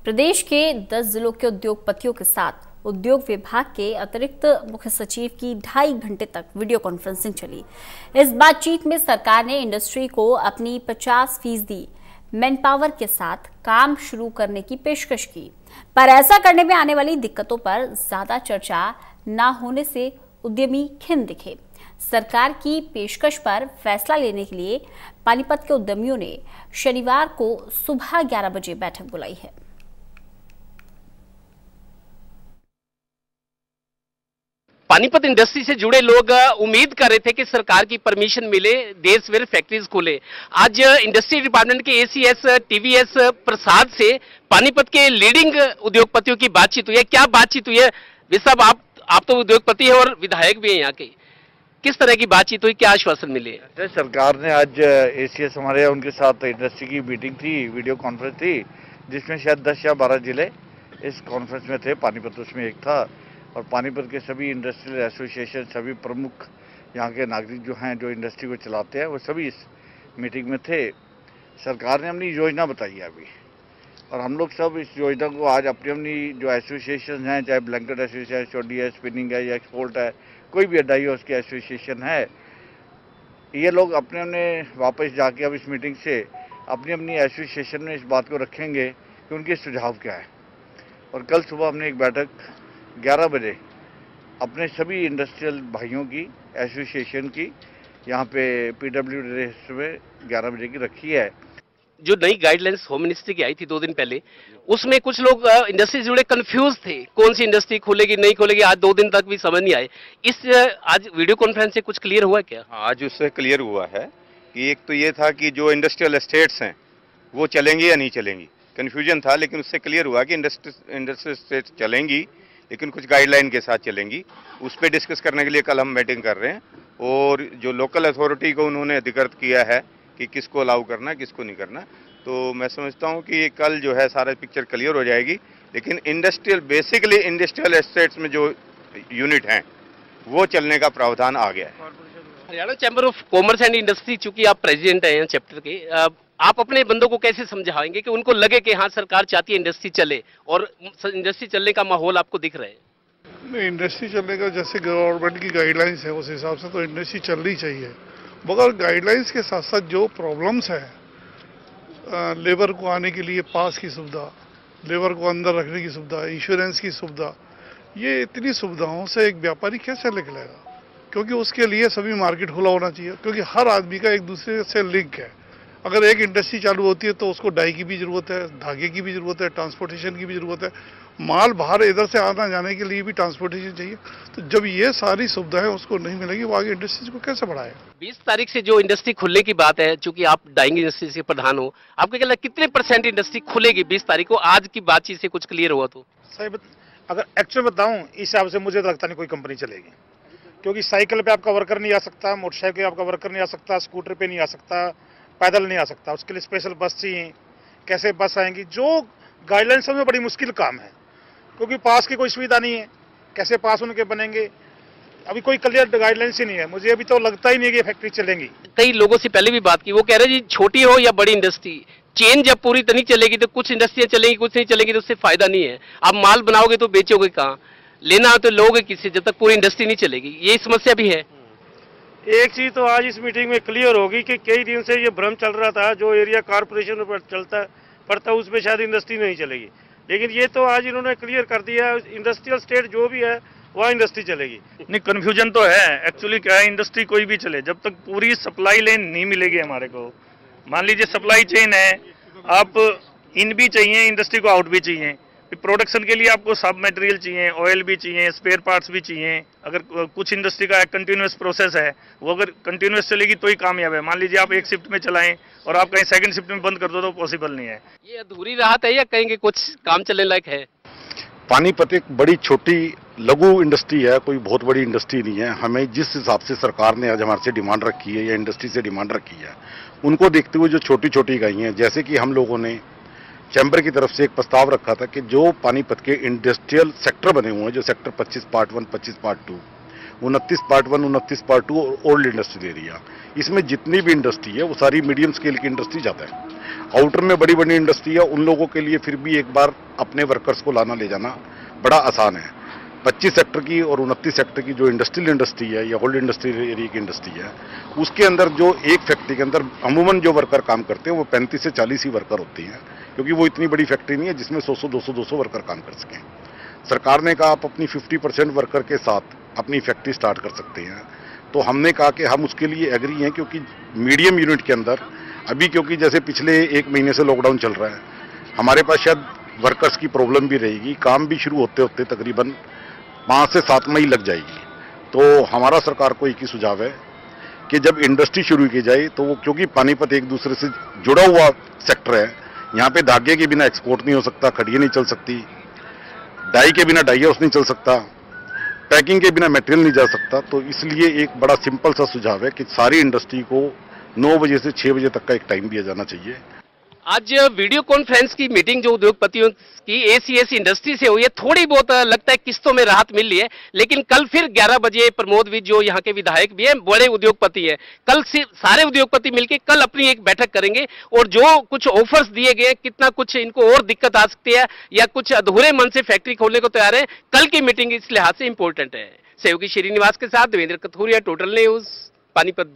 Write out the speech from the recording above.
प्रदेश के 10 जिलों के उद्योगपतियों के साथ उद्योग विभाग के अतिरिक्त मुख्य सचिव की 2.5 घंटे तक वीडियो कॉन्फ्रेंसिंग चली। इस बातचीत में सरकार ने इंडस्ट्री को अपनी 50% मैन पावर के साथ काम शुरू करने की पेशकश की, पर ऐसा करने में आने वाली दिक्कतों पर ज्यादा चर्चा न होने से उद्यमी खिन्न दिखे। सरकार की पेशकश पर फैसला लेने के लिए पानीपत के उद्यमियों ने शनिवार को सुबह 11 बजे बैठक बुलाई है। पानीपत इंडस्ट्री से जुड़े लोग उम्मीद कर रहे थे कि सरकार की परमिशन मिले, देशभर फैक्ट्रीज खुले। आज इंडस्ट्री डिपार्टमेंट के एसीएस टीवीएस प्रसाद से पानीपत के लीडिंग उद्योगपतियों की बातचीत हुई है। क्या बातचीत हुई है? साहब, आप तो उद्योगपति है और विधायक भी हैं यहाँ के, किस तरह की बातचीत हुई, क्या आश्वासन मिले? सरकार ने आज एसीएस हमारे उनके साथ इंडस्ट्री की मीटिंग थी, वीडियो कॉन्फ्रेंस थी, जिसमें शायद 10 या 12 जिले इस कॉन्फ्रेंस में थे। पानीपत उसमें एक था और पानीपत के सभी इंडस्ट्रियल एसोसिएशन, सभी प्रमुख यहाँ के नागरिक जो हैं, जो इंडस्ट्री को चलाते हैं, वो सभी इस मीटिंग में थे। सरकार ने अपनी योजना बताई है अभी, और हम लोग सब इस योजना को आज अपनी अपनी जो एसोसिएशन हैं, चाहे ब्लैंकेट एसोसिएशन, चोडी है, स्पिनिंग है या एक्सपोर्ट है, कोई भी अड्डाई हो उसकी एसोसिएशन है, ये लोग अपने अपने वापस जाके अब इस मीटिंग से अपनी अपनी एसोसिएशन में इस बात को रखेंगे कि उनके सुझाव क्या है। और कल सुबह हमने एक बैठक 11 बजे अपने सभी इंडस्ट्रियल भाइयों की एसोसिएशन की यहाँ पे PWD में 11 बजे की रखी है। जो नई गाइडलाइंस होम मिनिस्ट्री की आई थी 2 दिन पहले, उसमें कुछ लोग इंडस्ट्री से जुड़े कंफ्यूज थे, कौन सी इंडस्ट्री खुलेगी नहीं खुलेगी। आज 2 दिन तक भी समझ नहीं आए। इस आज वीडियो कॉन्फ्रेंस से कुछ क्लियर हुआ क्या? आज उससे क्लियर हुआ है कि एक तो ये था कि जो इंडस्ट्रियल एस्टेट्स हैं वो चलेंगी या नहीं चलेंगी, कन्फ्यूजन था, लेकिन उससे क्लियर हुआ कि इंडस्ट्रियल एस्टेट्स चलेंगी, लेकिन कुछ गाइडलाइन के साथ चलेंगी। उस पर डिस्कस करने के लिए कल हम मीटिंग कर रहे हैं, और जो लोकल अथॉरिटी को उन्होंने अधिकृत किया है कि किसको अलाउ करना है, किसको नहीं करना, तो मैं समझता हूं कि कल जो है सारा पिक्चर क्लियर हो जाएगी। लेकिन बेसिकली इंडस्ट्रियल एस्टेट्स में जो यूनिट हैं वो चलने का प्रावधान आ गया है। Haryana chamber of commerce and industry, चूंकि आप प्रेसिडेंट हैं चैप्टर के, आप अपने बंदों को कैसे समझाएंगे कि उनको लगे कि हाँ सरकार चाहती है इंडस्ट्री चले, और इंडस्ट्री चलने का माहौल आपको दिख रहा है? नहीं, इंडस्ट्री चलने का जैसे गवर्नमेंट की गाइडलाइंस है उस हिसाब से तो इंडस्ट्री चलनी चाहिए, मगर गाइडलाइंस के साथ साथ जो प्रॉब्लम्स हैं, लेबर को आने के लिए पास की सुविधा, लेबर को अंदर रखने की सुविधा, इंश्योरेंस की सुविधा, ये इतनी सुविधाओं से एक व्यापारी कैसे निकलेगा? क्योंकि उसके लिए सभी मार्केट खुला होना चाहिए, क्योंकि हर आदमी का एक दूसरे से लिंक है। अगर एक इंडस्ट्री चालू होती है तो उसको डाई की भी जरूरत है, धागे की भी जरूरत है, ट्रांसपोर्टेशन की भी जरूरत है, माल बाहर इधर से आना जाने के लिए भी ट्रांसपोर्टेशन चाहिए। तो जब ये सारी सुविधाएं उसको नहीं मिलेगी, वो आगे इंडस्ट्रीज को कैसे बढ़ाएगा? 20 तारीख से जो इंडस्ट्री खुलने की बात है, चूंकि आप डाइंग इंडस्ट्री के प्रधान हो, आपको क्या लगता है कितने % इंडस्ट्री खुलेगी 20 तारीख को? आज की बातचीत से कुछ क्लियर हुआ तो? साहब, अगर एक्चुअल बताऊं, इस हिसाब से मुझे तो लगता नहीं कोई कंपनी चलेगी, क्योंकि साइकिल पे आपका वर्कर नहीं आ सकता, मोटरसाइकिल पे आपका वर्कर नहीं आ सकता, स्कूटर पे नहीं आ सकता, पैदल नहीं आ सकता, उसके लिए स्पेशल बस चाहिए। कैसे बस आएंगी? जो गाइडलाइंस में बड़ी मुश्किल काम है, क्योंकि पास की कोई सुविधा नहीं है, कैसे पास उनके बनेंगे? अभी कोई क्लियर गाइडलाइंस ही नहीं है। मुझे अभी तो लगता ही नहीं कि फैक्ट्री चलेंगी। कई लोगों से पहले भी बात की, वो कह रहे जी छोटी हो या बड़ी इंडस्ट्री, चेन जब पूरी तो नहीं चलेगी, तो कुछ इंडस्ट्रियां चलेंगी, कुछ नहीं चलेगी, तो उससे फायदा नहीं है। आप माल बनाओगे तो बेचोगे कहाँ, लेना हो तो लोगे किससे, जब तक पूरी इंडस्ट्री नहीं चलेगी? ये समस्या भी है। एक चीज तो आज इस मीटिंग में क्लियर होगी कि कई दिन से ये भ्रम चल रहा था, जो एरिया कारपोरेशन पर चलता पड़ता उसमें शायद इंडस्ट्री नहीं चलेगी, लेकिन ये तो आज इन्होंने क्लियर कर दिया, इंडस्ट्रियल स्टेट जो भी है वहाँ इंडस्ट्री चलेगी। नहीं, कन्फ्यूजन तो है। एक्चुअली क्या है, इंडस्ट्री कोई भी चले, जब तक पूरी सप्लाई लाइन नहीं मिलेगी हमारे को। मान लीजिए सप्लाई चेन है, आप इन भी चाहिए, इंडस्ट्री को आउट भी चाहिए, प्रोडक्शन के लिए आपको सब मटेरियल चाहिए, ऑयल भी चाहिए, स्पेयर पार्ट्स भी चाहिए। अगर कुछ इंडस्ट्री का कंटिन्यूस प्रोसेस है, वो अगर कंटिन्यूस चलेगी तो ही कामयाब है। मान लीजिए आप एक शिफ्ट में चलाएं और आप कहीं सेकंड शिफ्ट में बंद कर दो तो पॉसिबल नहीं है। ये अधूरी राहत है या कहेंगे कुछ काम चलने लायक है? पानीपत एक बड़ी छोटी लघु इंडस्ट्री है, कोई बहुत बड़ी इंडस्ट्री नहीं है। हमें जिस हिसाब से सरकार ने आज हमारे से डिमांड रखी है या इंडस्ट्री से डिमांड रखी है, उनको देखते हुए जो छोटी छोटी इकाइयाँ हैं, जैसे कि हम लोगों ने चैम्बर की तरफ से एक प्रस्ताव रखा था कि जो पानीपत के इंडस्ट्रियल सेक्टर बने हुए हैं, जो sector 25 part 1, 25 part 2, 29 part 1, 29 part 2 old industrial area. इसमें जितनी भी इंडस्ट्री है वो सारी मीडियम स्केल की इंडस्ट्री जाता है। आउटर में बड़ी बड़ी इंडस्ट्री है, उन लोगों के लिए फिर भी एक बार अपने वर्कर्स को लाना ले जाना बड़ा आसान है। 25 सेक्टर की और 29 सेक्टर की जो इंडस्ट्रियल इंडस्ट्री है या ओल्ड इंडस्ट्रियल एरिया की इंडस्ट्री है, उसके अंदर जो एक फैक्ट्री के अंदर अमूमन जो वर्कर काम करते हैं वो 35 से 40 ही वर्कर होते हैं, क्योंकि वो इतनी बड़ी फैक्ट्री नहीं है जिसमें 100-200 वर्कर काम कर सकें। सरकार ने कहा आप अपनी 50% वर्कर के साथ अपनी फैक्ट्री स्टार्ट कर सकते हैं, तो हमने कहा कि हम उसके लिए एग्री हैं, क्योंकि मीडियम यूनिट के अंदर अभी, क्योंकि जैसे पिछले 1 महीने से लॉकडाउन चल रहा है, हमारे पास शायद वर्कर्स की प्रॉब्लम भी रहेगी, काम भी शुरू होते होते तकरीबन 5 से 7 मई लग जाएगी। तो हमारा सरकार को एक ही सुझाव है कि जब इंडस्ट्री शुरू की जाए तो वो, क्योंकि पानीपत एक दूसरे से जुड़ा हुआ सेक्टर है, यहाँ पे धागे के बिना एक्सपोर्ट नहीं हो सकता, खड़िया नहीं चल सकती, डाई के बिना डाई हाउस नहीं चल सकता, पैकिंग के बिना मटेरियल नहीं जा सकता। तो इसलिए एक बड़ा सिंपल सा सुझाव है कि सारी इंडस्ट्री को 9 बजे से 6 बजे तक का एक टाइम दिया जाना चाहिए। आज वीडियो कॉन्फ्रेंस की मीटिंग जो उद्योगपतियों की एसीएस इंडस्ट्री से हुई है, थोड़ी बहुत लगता है किस्तों में राहत मिल रही है, लेकिन कल फिर 11 बजे प्रमोद विज जो यहाँ के विधायक भी हैं, बड़े उद्योगपति हैं, कल सारे उद्योगपति मिलकर कल अपनी एक बैठक करेंगे और जो कुछ ऑफर्स दिए गए, कितना कुछ इनको और दिक्कत आ सकती है या कुछ अधूरे मन से फैक्ट्री खोलने को तैयार है, कल की मीटिंग इस लिहाज से इंपॉर्टेंट है। सहयोगी श्रीनिवास के साथ देवेंद्र कथुरिया, टोटल न्यूज, पानीपत।